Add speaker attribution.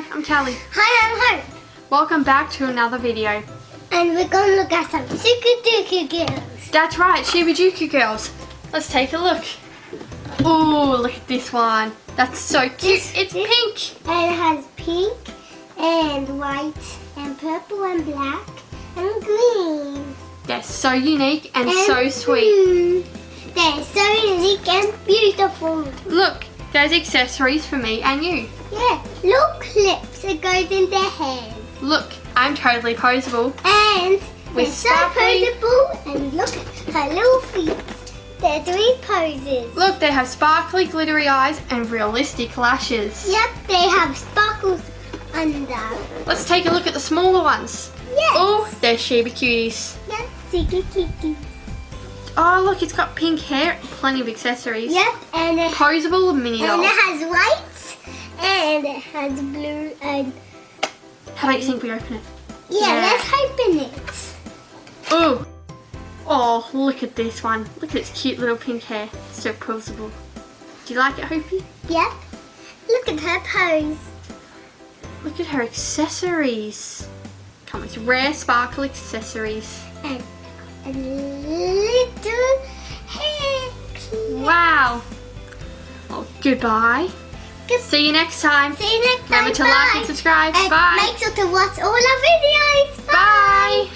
Speaker 1: Hi, I'm Callie.
Speaker 2: Hi, I'm Hope.
Speaker 1: Welcome back to another video.
Speaker 2: And we're going to look at some Shibajuku girls.
Speaker 1: That's right, Shibajuku girls. Let's take a look. Ooh, look at this one. That's so cute. It's pink.
Speaker 2: And it has pink and white and purple and black and green.
Speaker 1: They're so unique and so sweet.
Speaker 2: Blue. They're so unique and beautiful.
Speaker 1: Look, there's accessories for me and you.
Speaker 2: Yeah, little clips that goes in their hairs.
Speaker 1: Look, I'm totally poseable.
Speaker 2: And
Speaker 1: With
Speaker 2: they're so
Speaker 1: sparkly-
Speaker 2: poseable. And look at her little feet. They're doing poses.
Speaker 1: Look, they have sparkly, glittery eyes and realistic lashes.
Speaker 2: Yep, they have sparkles under.
Speaker 1: Let's take a look at the smaller ones.
Speaker 2: Yes.
Speaker 1: Oh, they're Shiba cuties.
Speaker 2: Yep, Shibajuku.
Speaker 1: Oh, look, it's got pink hair, plenty of accessories.
Speaker 2: Yep, and it
Speaker 1: Poseable mini doll.
Speaker 2: And it has white and it has blue and
Speaker 1: How about you think we open it?
Speaker 2: yeah. Let's open it.
Speaker 1: Ooh. Oh, look at this one. Look at its cute little pink hair. So poseable. Do you like it, Hoopy?
Speaker 2: Yep. Look at her pose.
Speaker 1: Look at her accessories. Come with rare sparkle accessories.
Speaker 2: And a little hair clip.
Speaker 1: Wow. Well, goodbye. See you next time.
Speaker 2: See you next time.
Speaker 1: Remember to like and subscribe.
Speaker 2: And
Speaker 1: Bye.
Speaker 2: make sure to watch all our videos.
Speaker 1: Bye.